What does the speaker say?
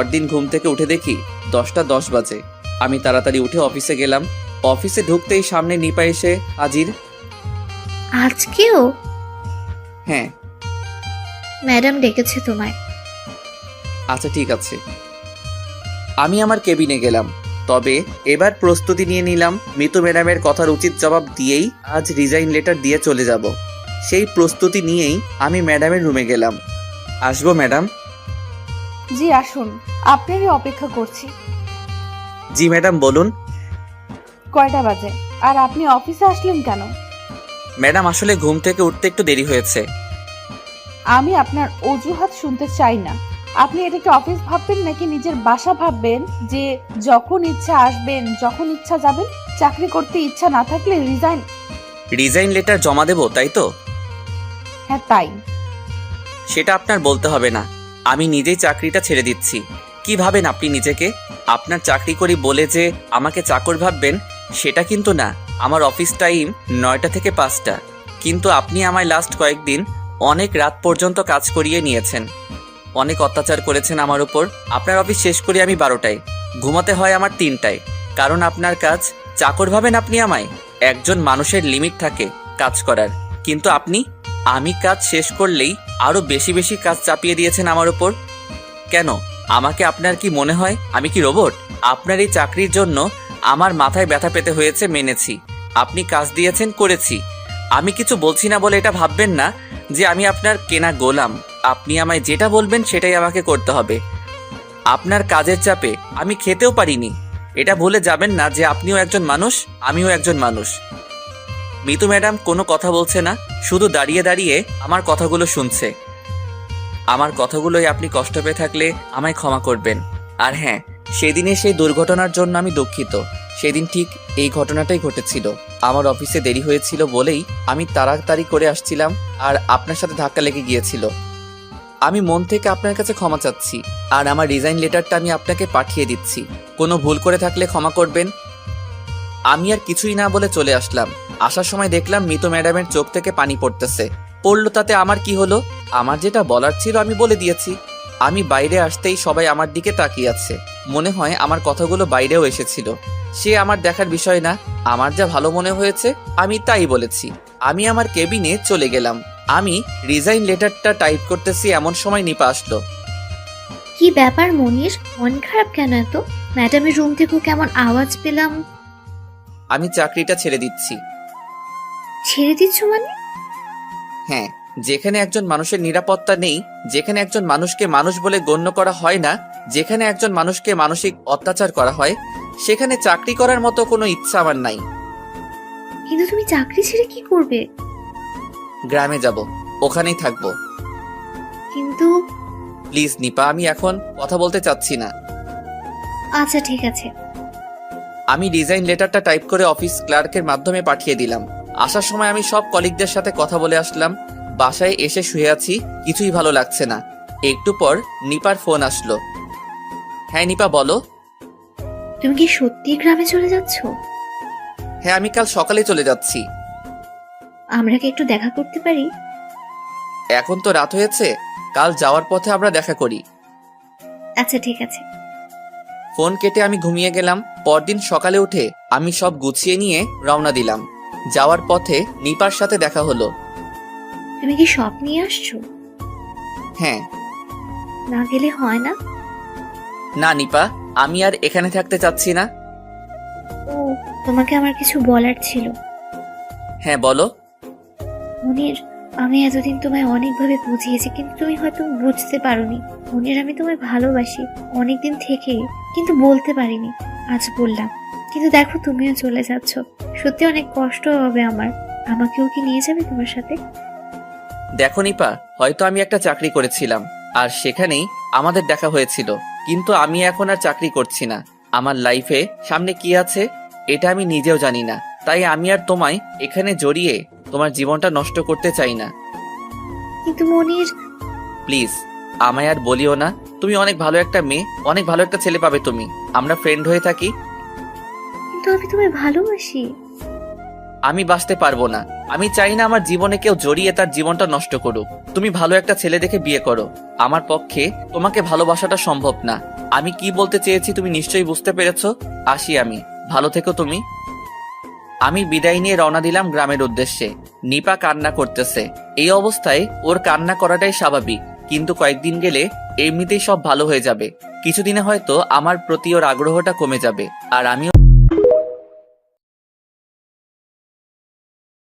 পরদিন ঘুম থেকে উঠে দেখি 10টা 10 বাজে। আমি তাড়াতাড়ি উঠে অফিসে গেলাম। অফিসে ঢুকতেই সামনে নিপা এসে হাজির। আজকেও? হ্যাঁ। ম্যাডাম ডেকেছে তোমায়। আচ্ছা ঠিক আছে। আমি আমার কেবিনে গেলাম। তবে এবার প্রস্তুতি নিয়ে নিলাম, মিতু ম্যাডামের কথার উচিত জবাব দিয়েই আজ রিজাইন লেটার দিয়ে চলে যাব। সেই প্রস্তুতি নিয়েই আমি ম্যাডামের রুমে গেলাম। আসবো ম্যাডাম? জি আসুন, আপনারই অপেক্ষা করছি। জি ম্যাডাম বলুন। কয়টা বাজে আর আপনি অফিসে আসলেন কেন? ম্যাডাম আসলে ঘুম থেকে উঠতে একটু দেরি হয়েছে। আমি আপনার অজুহাত শুনতে চাই না। আপনি এটাকে অফিস ভাববেন নাকি নিজের বাসা ভাববেন যে যখন ইচ্ছা আসবেন যখন ইচ্ছা যাবেন? চাকরি করতে ইচ্ছা না থাকলে রিজাইন লেটার জমা দেবো, তাই তো? হ্যাঁ তাই। সেটা আপনার বলতে হবে না। আমি নিজেই চাকরিটা ছেড়ে দিচ্ছি। কি ভাবেন আপনি নিজেকে? আপনার চাকরি করি বলে যে আমাকে চাকর ভাববেন সেটা কিন্তু না। আমার অফিস টাইম 9টা থেকে 5টা, কিন্তু আপনি আমায় লাস্ট কয়েকদিন অনেক রাত পর্যন্ত কাজ করিয়ে নিয়েছেন, অনেক অত্যাচার করেছেন আমার উপর। আপনার অফিস শেষ করি আমি 12টায়, ঘুমাতে হয় আমার 3টায়। কারণ আপনার কাজ চাকর ভাবেন আপনি আমায়। একজন মানুষের লিমিট থাকে কাজ করার, কিন্তু আমি কাজ শেষ করলেই আরো বেশি বেশি কাজ চাপিয়ে দিয়েছেন আমার উপর। কেন? আমাকে আপনার কি মনে হয় আমি কি রোবট? আপনার এই চাকরির জন্য আমার মাথায় ব্যথা পেতে হয়েছে, মেনেছি। আপনি কাজ দিয়েছেন, করেছি। আমি কিছু বলছি না বলে এটা ভাববেন না যে আমি আপনার কেনা গোলাম। আপনি আমায় যেটা বলবেন সেটাই আমাকে করতে হবে। আপনার কাজের চাপে আমি খেতেও পারিনি। এটা ভুলে যাবেন না যে আপনিও একজন মানুষ, আমিও একজন মানুষ। মিতু ম্যাডাম কোনো কথা বলছে না, শুধু দাঁড়িয়ে দাঁড়িয়ে আমার কথাগুলো শুনছে। আমার কথাগুলোই আপনি কষ্ট পেয়ে থাকলে আমায় ক্ষমা করবেন। আর হ্যাঁ, সেদিনে সেই দুর্ঘটনার জন্য আমি দুঃখিত। সেদিন ঠিক এই ঘটনাটাই ঘটেছিল। আমার অফিসে দেরি হয়েছিল বলেই আমি তাড়াতাড়ি করে আসছিলাম আর আপনার সাথে ধাক্কা লেগে গিয়েছিল। আমি মন থেকে আপনার কাছে ক্ষমা চাচ্ছি। আর আমার রিজাইন লেটারটা আমি আপনাকে পাঠিয়ে দিচ্ছি। কোনো ভুল করে থাকলে ক্ষমা করবেন। আমি আর কিছুই না বলে চলে আসলাম। আসার সময় দেখলাম মিতু ম্যাডামের চোখ থেকে পানি পড়তেছে। পড়লো তাতে আমার কি হলো? আমার যেটা বলার ছিল আমি বলে দিয়েছি। আমি বাইরে আসতেই সবাই আমার দিকে তাকিয়ে আছে। মনে হয় আমার কথাগুলো বাইরেও এসেছিল। সে আমার দেখার বিষয় না। আমার যা ভালো মনে হয়েছে আমি তাই বলেছি। আমি আমার কেবিনে চলে গেলাম। আমি রিজাইন লেটারটা টাইপ করতেছি, এমন সময় নিপা আসলো। কি ব্যাপার মনির, মন খারাপ কেন এত? ম্যাডামের রুম থেকেও কেমন আওয়াজ পেলাম। আমি চাকরিটা ছেড়ে দিচ্ছি। ছেড়ে দিচ্ছ মানে? হ্যাঁ, যেখানে একজন মানুষের নিরাপত্তা নেই, যেখানে একজন মানুষকে মানুষ বলে গণ্য করা হয় না, যেখানে একজন মানুষকে মানসিক অত্যাচার করা হয়, সেখানে চাকরি করার মতো কোনো ইচ্ছা আমার নাই। কিন্তু তুমি চাকরি ছেড়ে কি করবে? গ্রামে যাব, ওখানেই থাকবো। কিন্তু প্লিজ নিপা, আমি এখন কথা বলতে চাচ্ছি না। আচ্ছা ঠিক আছে। আমি রিজাইন লেটারটা টাইপ করে অফিস ক্লার্কের মাধ্যমে পাঠিয়ে দিলাম। আসার সময় আমি সব কলিগদের সাথে কথা বলে আসলাম। বাসায় এসে শুয়ে আছি, কিছুই ভালো লাগছে না। একটু পর নিপার ফোন আসলো। হ্যাঁ নিপা বলো। তুমি কি সত্যি গ্রামে চলে যাচ্ছ? হ্যাঁ, আমি কাল সকালে চলে যাচ্ছি। আমরা কি একটু দেখা করতে পারি? এখন তো রাত হয়েছে, কাল যাওয়ার পথে আমরা দেখা করি। আচ্ছা ঠিক আছে। ফোন কেটে আমি ঘুমিয়ে গেলাম। পরদিন সকালে উঠে আমি সব গুছিয়ে নিয়ে রওনা দিলাম। যাওয়ার পথে নিপার সাথে দেখা হলো। তুমি কি সব নিয়ে আসছো? হ্যাঁ। না গেলে হয় না? না নিপা, আমি আর এখানে থাকতে চাচ্ছি না। ও, তোমাকে আমার কিছু বলার ছিল। হ্যাঁ বলো। মনির, আমি এতদিন তোমায় অনেকভাবে বুঝিয়েছি, কিন্তু তুমি হয়তো বুঝতে পারোনি। মনির, আমি তোমায় ভালোবাসি অনেকদিন থেকে, কিন্তু বলতে পারিনি। আজ বললাম, কিন্তু দেখো তুমিও চলে যাচ্ছ। সত্যি অনেক কষ্ট হবে আমার। আমাকেও কি নিয়ে যাবে তোমার সাথে? দেখো নিপা, হয়তো আমি একটা চাকরি করেছিলাম আর সেখানেই আমাদের দেখা হয়েছিল, কিন্তু আমি এখন আর চাকরি করছি না। আমার লাইফে সামনে কি আছে এটা আমি নিজেও জানি না। তাই আমি আর তোমায় এখানে জড়িয়ে তোমার জীবনটা নষ্ট করতে চাই না। কিন্তু মনির, প্লিজ আমায় আর বলিও না। তুমি অনেক ভালো একটা মেয়ে, অনেক ভালো একটা ছেলে পাবে তুমি। আমরা ফ্রেন্ড হয়ে থাকি। কিন্তু আমি তোমায় ভালোবাসি। আমি বাঁচতে পারবো না। আমি চাই না আমার জীবনে কেউ জড়িয়ে তার জীবনটা নষ্ট করুক। তুমি ভালো একটা ছেলে দেখে বিয়ে করো। আমার পক্ষে তোমাকে ভালোবাসাটা সম্ভব না। আমি কি বলতে চেয়েছি তুমি নিশ্চয়ই বুঝতে পেরেছো। আসি আমি, ভালো থেকো তুমি। আমি বিদায় নিয়ে রওনা দিলাম গ্রামের উদ্দেশ্যে। নিপা কান্না করতেছে। এই অবস্থায় ওর কান্না করাটাই স্বাভাবিক, কিন্তু কয়েকদিন গেলে এমনিতেই সব ভালো হয়ে যাবে। কিছুদিনে হয়তো আমার প্রতি ওর আগ্রহটা কমে যাবে, আর আমিও